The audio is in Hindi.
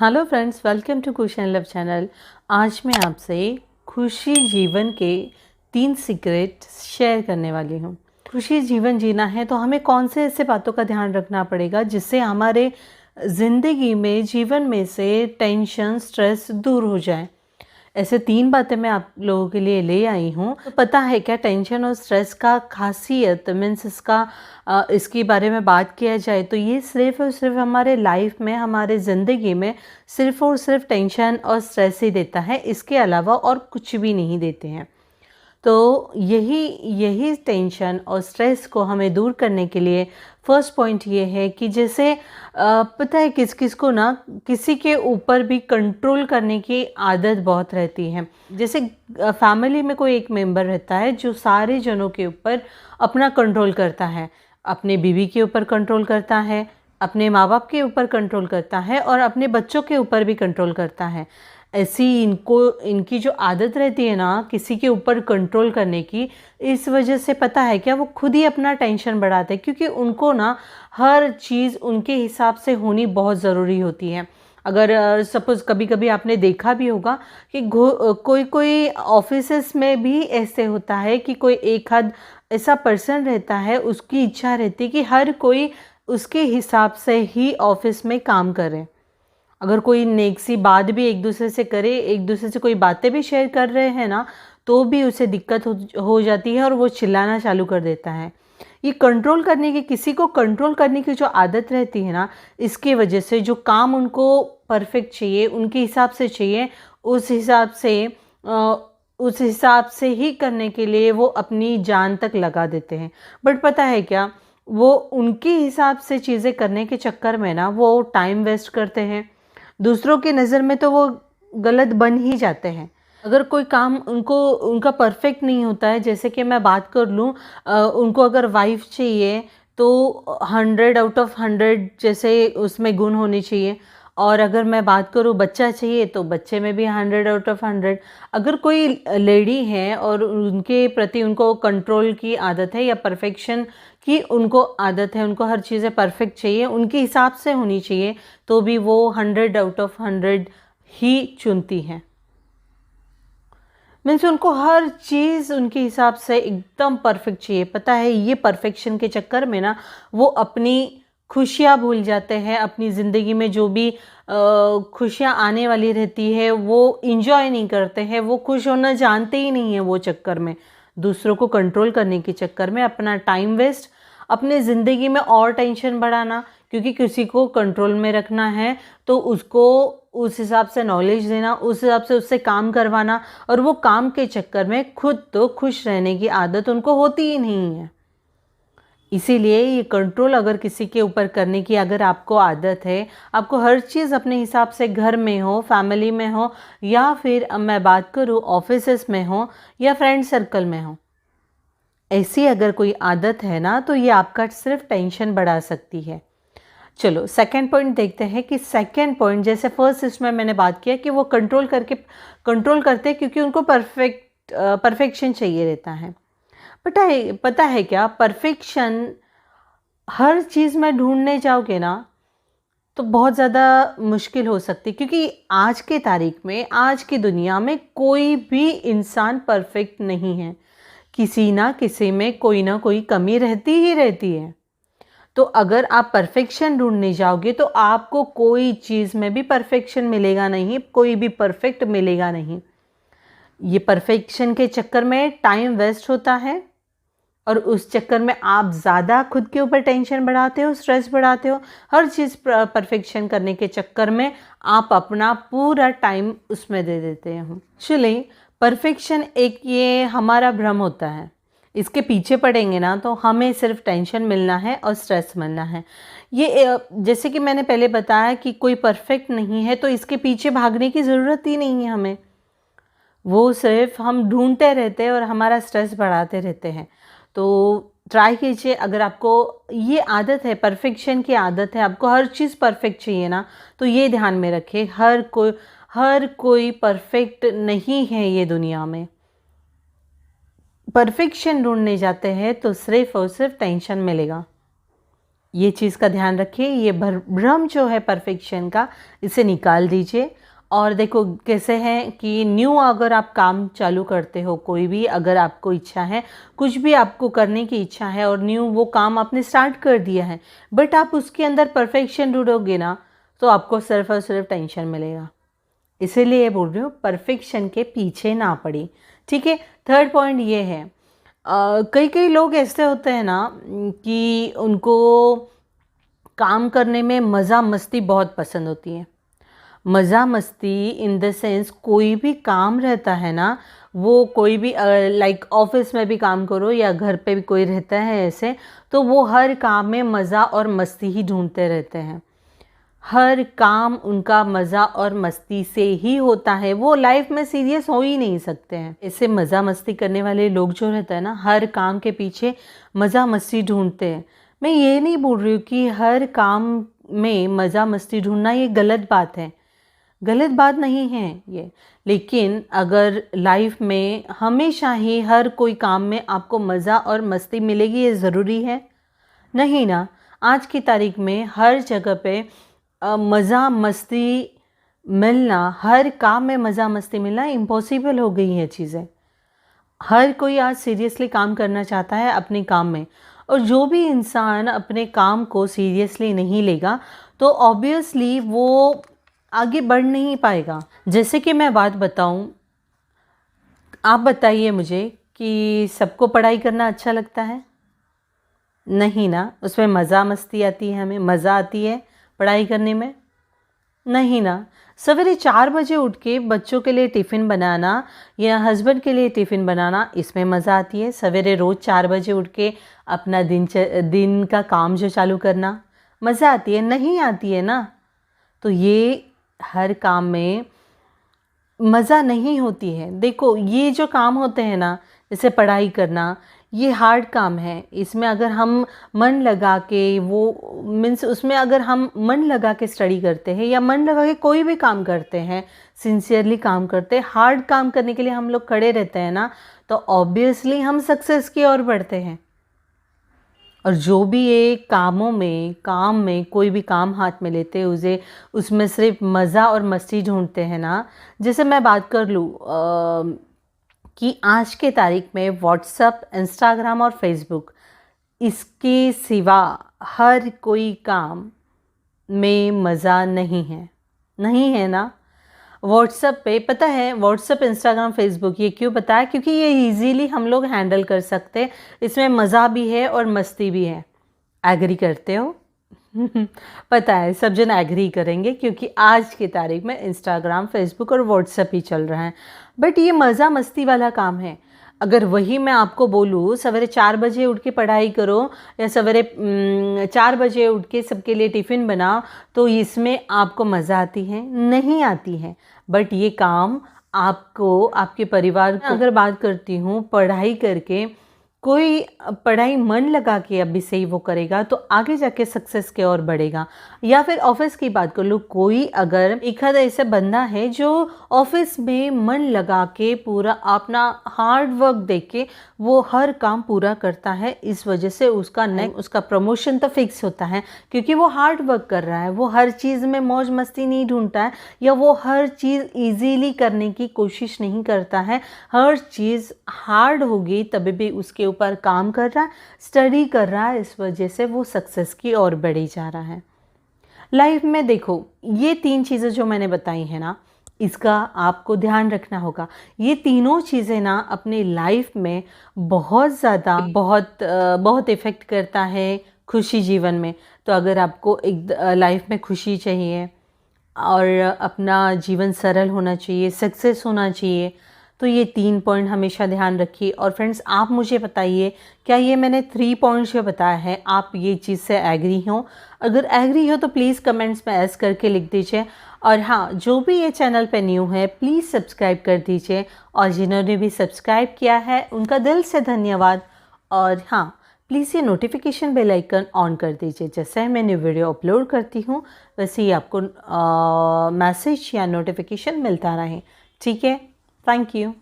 हेलो फ्रेंड्स, वेलकम टू खुश एंड लव चैनल। आज मैं आपसे खुशी जीवन के 3 सीक्रेट शेयर करने वाली हूँ। खुशी जीवन जीना है तो हमें कौन से ऐसे बातों का ध्यान रखना पड़ेगा जिससे हमारे ज़िंदगी में जीवन में से टेंशन स्ट्रेस दूर हो जाए। ऐसे 3 बातें मैं आप लोगों के लिए ले आई हूँ। तो पता है क्या, टेंशन और स्ट्रेस का खासियत मीन्स इसके बारे में बात किया जाए तो ये सिर्फ़ और सिर्फ हमारे लाइफ में, हमारे ज़िंदगी में सिर्फ़ और सिर्फ टेंशन और स्ट्रेस ही देता है, इसके अलावा और कुछ भी नहीं देते हैं। तो यही टेंशन और स्ट्रेस को हमें दूर करने के लिए फर्स्ट पॉइंट ये है कि जैसे पता है किस किस को ना किसी के ऊपर भी कंट्रोल करने की आदत बहुत रहती है। जैसे फैमिली में कोई एक मेंबर रहता है जो सारे जनों के ऊपर अपना कंट्रोल करता है, अपने बीवी के ऊपर कंट्रोल करता है, अपने माँ बाप के ऊपर कंट्रोल करता है और अपने बच्चों के ऊपर भी कंट्रोल करता है। ऐसी इनकी जो आदत रहती है ना किसी के ऊपर कंट्रोल करने की, इस वजह से पता है क्या, वो खुद ही अपना टेंशन बढ़ाते हैं क्योंकि उनको ना हर चीज़ उनके हिसाब से होनी बहुत ज़रूरी होती है। अगर सपोज़ कभी कभी आपने देखा भी होगा कि कोई कोई ऑफिसेस में भी ऐसे होता है कि कोई एक आध ऐसा पर्सन रहता है, उसकी इच्छा रहती है कि हर कोई उसके हिसाब से ही ऑफिस में काम करे। अगर कोई नेक सी बात भी एक दूसरे से करे, एक दूसरे से कोई बातें भी शेयर कर रहे हैं ना, तो भी उसे दिक्कत हो जाती है और वो चिल्लाना चालू कर देता है। ये कंट्रोल करने की, किसी को कंट्रोल करने की जो आदत रहती है ना, इसकी वजह से जो काम उनको परफेक्ट चाहिए, उनके हिसाब से चाहिए, उस हिसाब से ही करने के लिए वो अपनी जान तक लगा देते हैं। बट पता है क्या, वो उनके हिसाब से चीज़ें करने के चक्कर में ना वो टाइम वेस्ट करते हैं। दूसरों की नज़र में तो वो गलत बन ही जाते हैं। अगर कोई काम उनका परफेक्ट नहीं होता है, जैसे कि मैं बात कर लूँ, उनको अगर वाइफ़ चाहिए तो 100 आउट ऑफ 100 जैसे उसमें गुण होने चाहिए, और अगर मैं बात करूँ बच्चा चाहिए तो बच्चे में भी 100 आउट ऑफ 100। अगर कोई लेडी है और उनके प्रति उनको कंट्रोल की आदत है या परफेक्शन की उनको आदत है, उनको हर चीज़ें परफेक्ट चाहिए, उनके हिसाब से होनी चाहिए, तो भी वो 100 आउट ऑफ 100 ही चुनती हैं। मीन्स उनको हर चीज़ उनके हिसाब से एकदम परफेक्ट चाहिए। पता है, ये परफेक्शन के चक्कर में ना वो अपनी खुशियाँ भूल जाते हैं। अपनी ज़िंदगी में जो भी खुशियाँ आने वाली रहती है वो इंजॉय नहीं करते हैं, वो खुश होना जानते ही नहीं हैं। वो चक्कर में दूसरों को कंट्रोल करने के चक्कर में अपना टाइम वेस्ट, अपने ज़िंदगी में और टेंशन बढ़ाना, क्योंकि किसी को कंट्रोल में रखना है तो उसको उस हिसाब से नॉलेज देना, उस हिसाब से उससे काम करवाना, और वो काम के चक्कर में खुद तो खुश रहने की आदत उनको होती ही नहीं है। इसीलिए ये कंट्रोल अगर किसी के ऊपर करने की अगर आपको आदत है, आपको हर चीज़ अपने हिसाब से, घर में हो, फैमिली में हो, या फिर अब मैं बात करूँ ऑफिसेस में हो या फ्रेंड सर्कल में हो, ऐसी अगर कोई आदत है ना, तो ये आपका सिर्फ टेंशन बढ़ा सकती है। चलो सेकंड पॉइंट देखते हैं कि सेकंड पॉइंट, जैसे फर्स्ट इसमें मैंने बात किया कि वो कंट्रोल करते हैं क्योंकि उनको परफेक्शन चाहिए रहता है। पता है क्या, परफेक्शन हर चीज़ में ढूंढने जाओगे ना तो बहुत ज़्यादा मुश्किल हो सकती है, क्योंकि आज के तारीख में, आज की दुनिया में कोई भी इंसान परफेक्ट नहीं है। किसी ना किसी में कोई ना कोई कमी रहती ही रहती है। तो अगर आप परफेक्शन ढूंढने जाओगे तो आपको कोई चीज़ में भी परफेक्शन मिलेगा नहीं, कोई भी परफेक्ट मिलेगा नहीं। ये परफेक्शन के चक्कर में टाइम वेस्ट होता है और उस चक्कर में आप ज़्यादा खुद के ऊपर टेंशन बढ़ाते हो, स्ट्रेस बढ़ाते हो। हर चीज़ परफेक्शन करने के चक्कर में आप अपना पूरा टाइम उसमें दे देते हो। चलिए, परफेक्शन एक ये हमारा भ्रम होता है, इसके पीछे पड़ेंगे ना तो हमें सिर्फ टेंशन मिलना है और स्ट्रेस मिलना है। ये जैसे कि मैंने पहले बताया कि कोई परफेक्ट नहीं है तो इसके पीछे भागने की ज़रूरत ही नहीं है हमें। वो सिर्फ हम ढूंढते रहते हैं और हमारा स्ट्रेस बढ़ाते रहते हैं। तो ट्राई कीजिए, अगर आपको ये आदत है, परफेक्शन की आदत है, आपको हर चीज़ परफेक्ट चाहिए ना, तो ये ध्यान में रखिए, हर कोई परफेक्ट नहीं है ये दुनिया में। परफेक्शन ढूंढने जाते हैं तो सिर्फ और सिर्फ टेंशन मिलेगा। ये चीज़ का ध्यान रखिए, ये भ्रम जो है परफेक्शन का, इसे निकाल दीजिए। और देखो कैसे है कि न्यू अगर आप काम चालू करते हो, कोई भी अगर आपको इच्छा है, कुछ भी आपको करने की इच्छा है और न्यू वो काम आपने स्टार्ट कर दिया है, बट आप उसके अंदर परफेक्शन ढूंढोगे ना, तो आपको सिर्फ और सिर्फ टेंशन मिलेगा। इसीलिए बोल रही हूँ, परफेक्शन के पीछे ना पड़ी। ठीक है। थर्ड पॉइंट ये है, कई कई लोग ऐसे होते हैं ना कि उनको काम करने में मज़ा मस्ती बहुत पसंद होती है। मज़ा मस्ती इन द सेंस, कोई भी काम रहता है ना, वो कोई भी लाइक ऑफिस में भी काम करो या घर पे भी कोई रहता है ऐसे, तो वो हर काम में मज़ा और मस्ती ही ढूंढते रहते हैं। हर काम उनका मज़ा और मस्ती से ही होता है, वो लाइफ में सीरियस हो ही नहीं सकते हैं। ऐसे मज़ा मस्ती करने वाले लोग जो रहते हैं ना, हर काम के पीछे मज़ा मस्ती ढूंढते हैं। मैं ये नहीं बोल रही हूँ कि हर काम में मज़ा मस्ती ढूंढना ये गलत बात है, गलत बात नहीं है ये। लेकिन अगर लाइफ में हमेशा ही हर कोई काम में आपको मज़ा और मस्ती मिलेगी, ये ज़रूरी है? नहीं ना। आज की तारीख में हर जगह पे मज़ा मस्ती मिलना, हर काम में मज़ा मस्ती मिलना इम्पॉसिबल हो गई है चीज़ें। हर कोई आज सीरियसली काम करना चाहता है अपने काम में, और जो भी इंसान अपने काम को सीरियसली नहीं लेगा, तो ऑब्वियसली वो आगे बढ़ नहीं पाएगा। जैसे कि मैं बात बताऊं, आप बताइए मुझे कि सबको पढ़ाई करना अच्छा लगता है? नहीं ना। उसमें मज़ा मस्ती आती है, हमें मज़ा आती है पढ़ाई करने में? नहीं ना। सवेरे 4 बजे उठ के बच्चों के लिए टिफ़िन बनाना या हस्बैंड के लिए टिफ़िन बनाना, इसमें मज़ा आती है? सवेरे रोज़ 4 बजे उठ के अपना दिन का काम जो चालू करना, मज़ा आती है? नहीं आती है ना। तो ये हर काम में मज़ा नहीं होती है। देखो ये जो काम होते हैं ना, जैसे पढ़ाई करना, ये हार्ड काम है। इसमें अगर हम मन लगा के वो मीन्स उसमें अगर हम मन लगा के स्टडी करते हैं या मन लगा के कोई भी काम करते हैं, सिंसियरली काम करते हैं, हार्ड काम करने के लिए हम लोग खड़े रहते हैं ना, तो ऑब्वियसली हम सक्सेस की ओर बढ़ते हैं। और जो भी ये काम में कोई भी काम हाथ में लेते हैं, उसे उसमें सिर्फ मज़ा और मस्ती ढूंढते हैं ना। जैसे मैं बात कर लूँ कि आज के तारीख में व्हाट्सअप, इंस्टाग्राम और फेसबुक, इसके सिवा हर कोई काम में मज़ा नहीं है, नहीं है ना। व्हाट्सअप पे पता है, व्हाट्सअप, इंस्टाग्राम, फेसबुक, ये क्यों पता है? क्योंकि ये इजीली हम लोग हैंडल कर सकते हैं, इसमें मज़ा भी है और मस्ती भी है। एग्री करते हो? पता है सब जन एग्री करेंगे, क्योंकि आज की तारीख में इंस्टाग्राम, फेसबुक और व्हाट्सएप ही चल रहा है। बट ये मज़ा मस्ती वाला काम है। अगर वही मैं आपको बोलूँ सवेरे 4 बजे उठ के पढ़ाई करो या सवेरे 4 बजे उठ के सबके लिए टिफ़िन बनाओ, तो इसमें आपको मज़ा आती है? नहीं आती है। बट ये काम आपको, आपके परिवार को, अगर बात करती हूँ पढ़ाई करके, कोई पढ़ाई मन लगा के अभी से ही वो करेगा तो आगे जाके सक्सेस की ओर बढ़ेगा। या फिर ऑफिस की बात कर लो, कोई अगर एक आधा ऐसा बंदा है जो ऑफिस में मन लगा के पूरा अपना हार्ड वर्क दे के वो हर काम पूरा करता है, इस वजह से उसका प्रमोशन तो फिक्स होता है, क्योंकि वो हार्ड वर्क कर रहा है। वो हर चीज़ में मौज मस्ती नहीं ढूंढता है, या वो हर चीज़ ईजीली करने की कोशिश नहीं करता है। हर चीज़ हार्ड होगी तभी भी उसके ऊपर काम कर रहा है, स्टडी कर रहा है, इस वजह से वो सक्सेस की ओर बढ़ी जा रहा है। लाइफ में देखो, ये 3 चीज़ें जो मैंने बताई हैं ना, इसका आपको ध्यान रखना होगा। ये तीनों चीज़ें ना अपनी लाइफ में बहुत ज़्यादा बहुत इफ़ेक्ट करता है खुशी जीवन में। तो अगर आपको एक लाइफ में खुशी चाहिए और अपना जीवन सरल होना चाहिए, सक्सेस होना चाहिए, तो ये 3 पॉइंट हमेशा ध्यान रखिए। और फ्रेंड्स, आप मुझे बताइए, क्या ये मैंने 3 पॉइंट्स जो बताया है, आप ये चीज़ से एग्री हो? अगर एग्री हो तो प्लीज़ कमेंट्स में एस करके लिख दीजिए। और हाँ, जो भी ये चैनल पे न्यू है प्लीज़ सब्सक्राइब कर दीजिए, और जिन्होंने भी सब्सक्राइब किया है उनका दिल से धन्यवाद। और हाँ, प्लीज़ ये नोटिफिकेशन बेल आइकन ऑन कर दीजिए, जैसे मैं न्यू वीडियो अपलोड करती हूँ वैसे ही आपको मैसेज या नोटिफिकेशन मिलता रहे। ठीक है? Thank you.